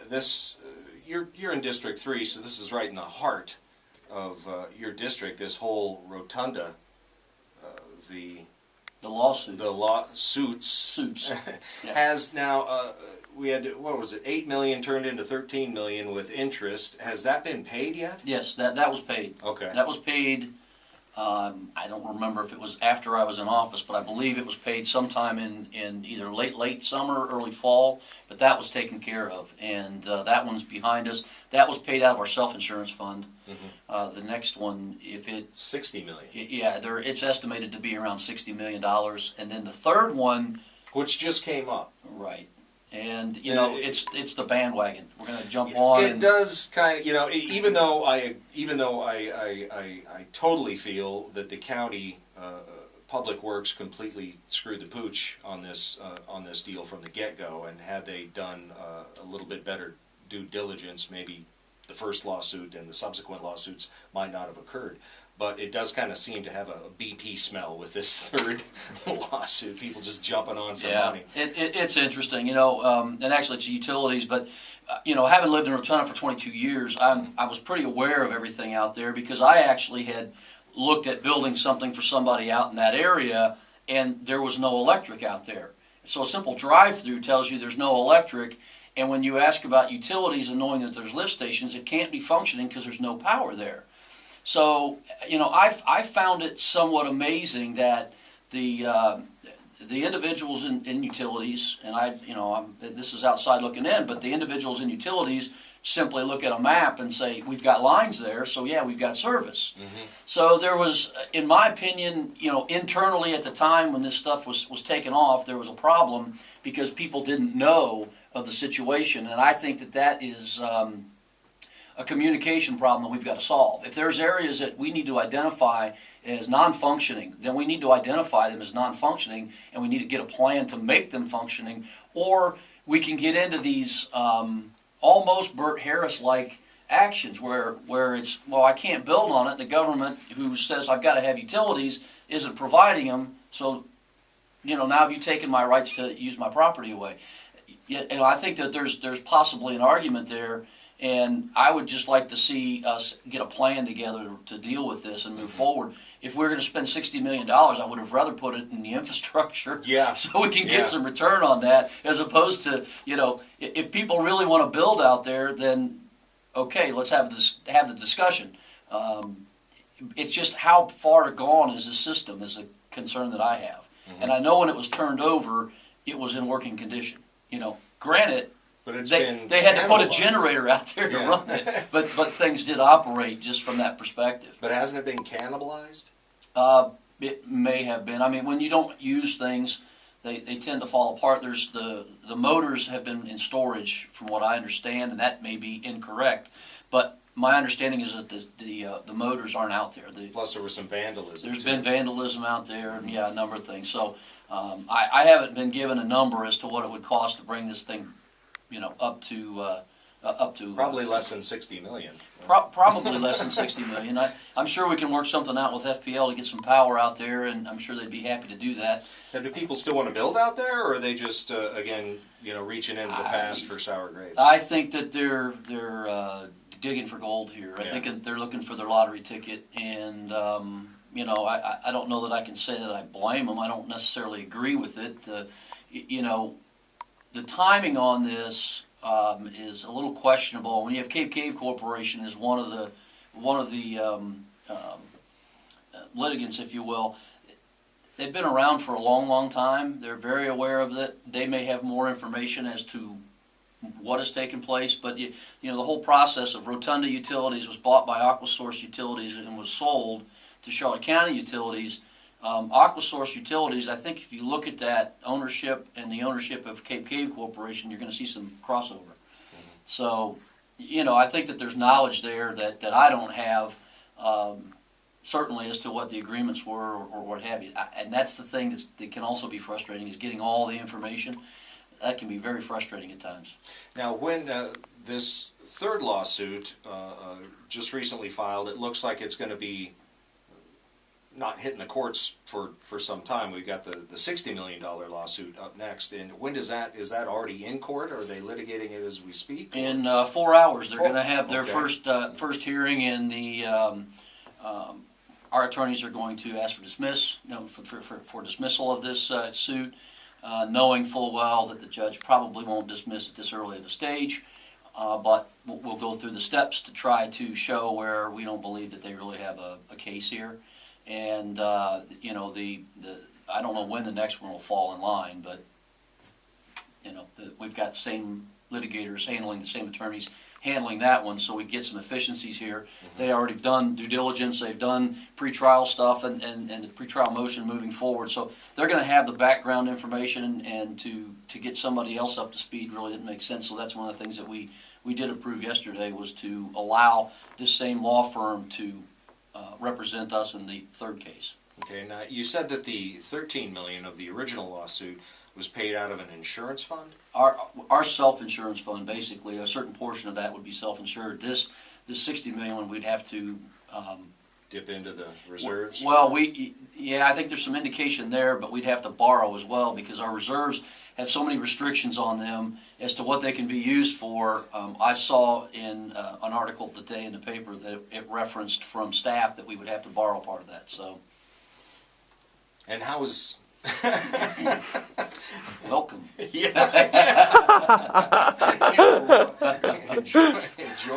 this, you're in District 3, so this is right in the heart of your district. This whole rotunda, the lawsuits Yeah. has now. We had, what was it, 8 million turned into 13 million with interest. Has that been paid yet? Yes, that was paid. Okay. That was paid. I don't remember if it was after I was in office, but I believe it was paid sometime in either late summer, early fall, but that was taken care of, and that one's behind us. That was paid out of our self-insurance fund. The next one, if it... 60 million. Yeah, it's estimated to be around $60 million, and then the third one... Which just came up. Right. And, you know, it's the bandwagon. We're going to jump on. It does kind of, you know, even though I totally feel that the county Public Works completely screwed the pooch on this deal from the get-go, and had they done a little bit better due diligence, maybe the first lawsuit and the subsequent lawsuits might not have occurred. But it does kind of seem to have a BP smell with this third lawsuit. People just jumping on for money. It's interesting, you know, and actually it's utilities, but you know, having lived in Rotunda for 22 years, I was pretty aware of everything out there, because I actually had looked at building something for somebody out in that area, and there was no electric out there. So a simple drive-through tells you there's no electric, and when you ask about utilities and knowing that there's lift stations, it can't be functioning because there's no power there. So, you know, I found it somewhat amazing that the individuals in utilities, and this is outside looking in, but the individuals in utilities simply look at a map and say, we've got lines there, so yeah, we've got service. So there was, in my opinion, you know, internally at the time when this stuff was taken off, there was a problem because people didn't know of the situation, and I think that is a communication problem that we've got to solve. If there's areas that we need to identify as non-functioning, then we need to identify them as non-functioning, and we need to get a plan to make them functioning, or we can get into these almost Bert Harris-like actions where it's, well, I can't build on it, and the government who says I've got to have utilities isn't providing them, so, you know, now have you taken my rights to use my property away? You know, I think that there's possibly an argument there. And I would just like to see us get a plan together to deal with this and move forward. If we're going to spend $60 million, I would have rather put it in the infrastructure, so we can get some return on that, as opposed to, you know, if people really want to build out there, then okay, let's have the discussion. It's just how far gone is the system is a concern that I have. And I know when it was turned over, it was in working condition. You know, granted, but they had to put a generator out there to run it, but things did operate just from that perspective. But hasn't it been cannibalized? It may have been. I mean, when you don't use things, they tend to fall apart. There's the motors have been in storage, from what I understand, and that may be incorrect. But my understanding is that the motors aren't out there. Plus, there was some vandalism. There's been vandalism out there, and a number of things. So I haven't been given a number as to what it would cost to bring this thing, you know, up to probably less than 60 million. Probably less than 60 million. I'm sure we can work something out with FPL to get some power out there, and I'm sure they'd be happy to do that. Now, do people still want to build out there, or are they just again, you know, reaching into the past for sour grapes? I think that they're digging for gold here. I think they're looking for their lottery ticket, and you know, I don't know that I can say that I blame them. I don't necessarily agree with it. You know, the timing on this is a little questionable. When you have Cape Cave Corporation as one of the litigants, if you will, they've been around for a long, long time. They're very aware of it. They may have more information as to what has taken place, but you know, the whole process of Rotunda Utilities was bought by Aquasource Utilities and was sold to Charlotte County Utilities. Aquasource Utilities, I think if you look at that ownership and the ownership of Cape Cave Corporation, you're going to see some crossover. So, you know, I think that there's knowledge there that I don't have, certainly as to what the agreements were or what have you. And that's the thing that can also be frustrating, is getting all the information. That can be very frustrating at times. Now, when this third lawsuit just recently filed, it looks like it's going to be not hitting the courts for some time. We've got the $60 million lawsuit up next. And when is that already in court, or are they litigating it as we speak? In 4 hours, they're going to have their Okay. first hearing, and our attorneys are going to ask for dismissal of this suit, knowing full well that the judge probably won't dismiss at this early of a stage. But we'll go through the steps to try to show where we don't believe that they really have a case here. And, you know, I don't know when the next one will fall in line, but, you know, we've got the same litigators handling, the same attorneys handling that one, so we get some efficiencies here. They already done due diligence, they've done pretrial stuff and the pretrial motion moving forward, so they're going to have the background information, and to get somebody else up to speed really didn't make sense. So that's one of the things that we did approve yesterday, was to allow this same law firm to represent us in the third case. Okay, now you said that the $13 million of the original lawsuit was paid out of an insurance fund? Our self-insurance fund, basically, a certain portion of that would be self-insured. This $60 million, we'd have to Dip into the reserves? Well, I think there's some indication there, but we'd have to borrow as well, because our reserves have so many restrictions on them as to what they can be used for. I saw in an article today in the paper that it referenced from staff that we would have to borrow part of that. So, and how is... welcome. Enjoy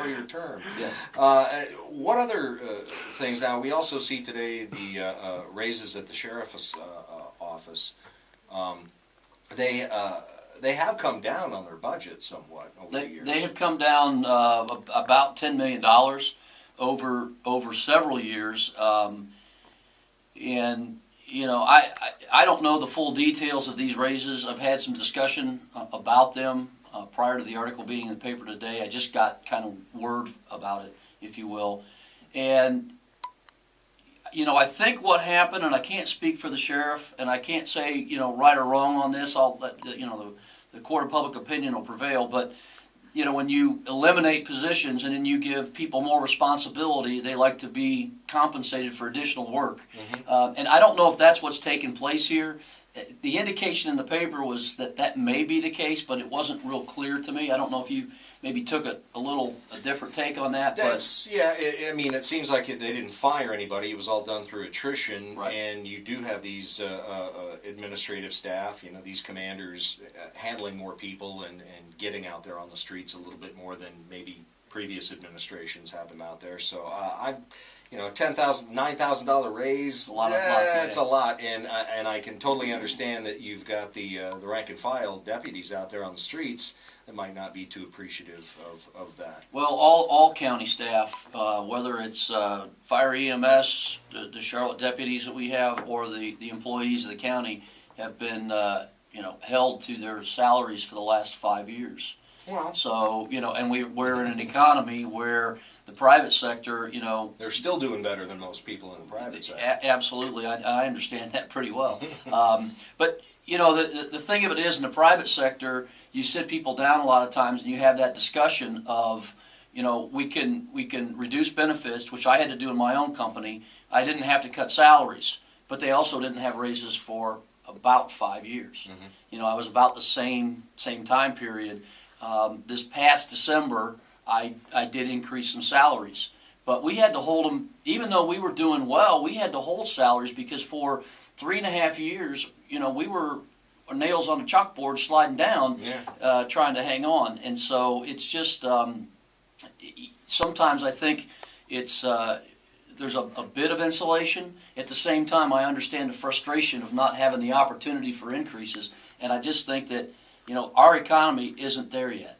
your term. Yes. What other things? Now, we also see today the raises at the sheriff's office. They have come down on their budget somewhat over the years. They have come down about $10 million over several years, and you know, I don't know the full details of these raises. I've had some discussion about them prior to the article being in the paper today. I just got kind of word about it, if you will. And, you know, I think what happened, and I can't speak for the sheriff, and I can't say, you know, right or wrong on this. I'll let, you know, the court of public opinion will prevail. But, you know, when you eliminate positions and then you give people more responsibility, they like to be compensated for additional work. Mm-hmm. And I don't know if that's what's taken place here. The indication in the paper was that may be the case, but it wasn't real clear to me. I don't know if you maybe took a different take on that. That's, yeah, I mean, it seems like they didn't fire anybody. It was all done through attrition. Right. And you do have these administrative staff, you know, these commanders handling more people and getting out there on the streets a little bit more than maybe previous administrations had them out there. So you know, $9,000 raise, it's a lot, and I can totally understand that you've got the rank and file deputies out there on the streets that might not be too appreciative of that. Well, all county staff, whether it's fire EMS, the Charlotte deputies that we have, or the employees of the county, have been you know, held to their salaries for the last 5 years. Well, so, you know, and we're in an economy where the private sector, you know, they're still doing better than most people in the private sector. Absolutely, I understand that pretty well. But you know, the thing of it is, in the private sector, you sit people down a lot of times, and you have that discussion of, you know, we can reduce benefits, which I had to do in my own company. I didn't have to cut salaries, but they also didn't have raises for about 5 years. Mm-hmm. You know, I was about the same time period. This past December, I did increase some salaries, but we had to hold them, even though we were doing well, we had to hold salaries, because for 3.5 years, you know, we were nails on the chalkboard sliding down, trying to hang on. And so it's just, sometimes I think it's, there's a bit of insulation. At the same time, I understand the frustration of not having the opportunity for increases, and I just think that, you know, our economy isn't there yet.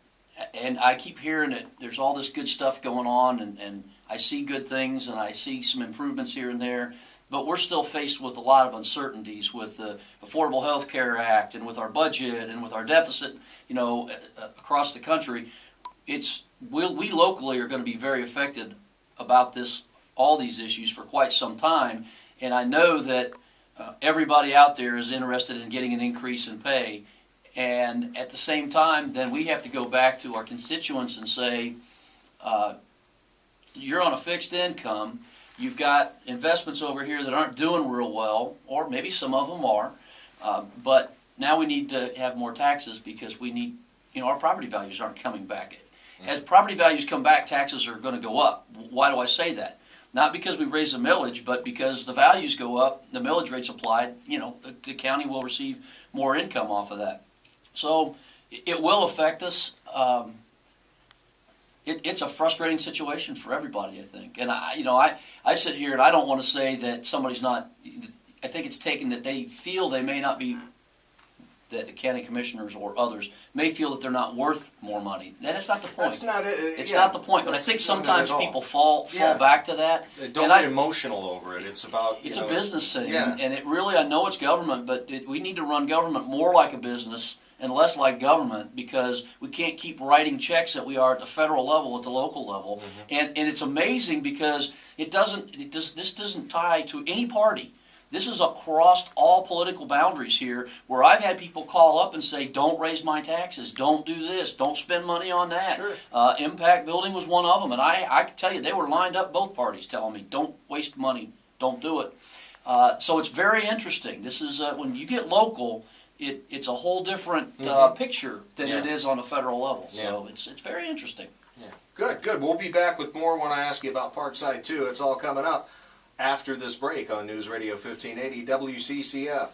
And I keep hearing that there's all this good stuff going on, and I see good things, and I see some improvements here and there, but we're still faced with a lot of uncertainties with the Affordable Health Care Act, and with our budget, and with our deficit, you know, across the country. We locally are going to be very affected about all these issues for quite some time, and I know that everybody out there is interested in getting an increase in pay. And at the same time, then we have to go back to our constituents and say, you're on a fixed income. You've got investments over here that aren't doing real well, or maybe some of them are, but now we need to have more taxes because we need, our property values aren't coming back. As property values come back, taxes are going to go up. Why do I say that? Not because we raise the millage, but because the values go up, the millage rate's applied, the county will receive more income off of that. So it will affect us. It's a frustrating situation for everybody, I think. And I sit here and I don't want to say that somebody's not. I think it's taken that they feel they may not be, that the county commissioners or others may feel that they're not worth more money. And that's not the point. That's not it. It's not the point. But I think sometimes people fall back to that. Don't get emotional over it. It's about it's a business thing, Yeah. and it really, I know it's government, but we need to run government more like a business and less like government, because we can't keep writing checks that we are at the federal level, at the local level. And it's amazing because this doesn't tie to any party. This is across all political boundaries here, where I've had people call up and say, don't raise my taxes, don't do this, don't spend money on that. Sure. Impact Building was one of them, and I can tell you, they were lined up, both parties, telling me, don't waste money, don't do it. So it's very interesting. This is, when you get local, it's a whole different picture than it is on a federal level. So it's very interesting. Yeah. Good. We'll be back with more when I ask you about Parkside too. It's all coming up after this break on News Radio 1580 WCCF.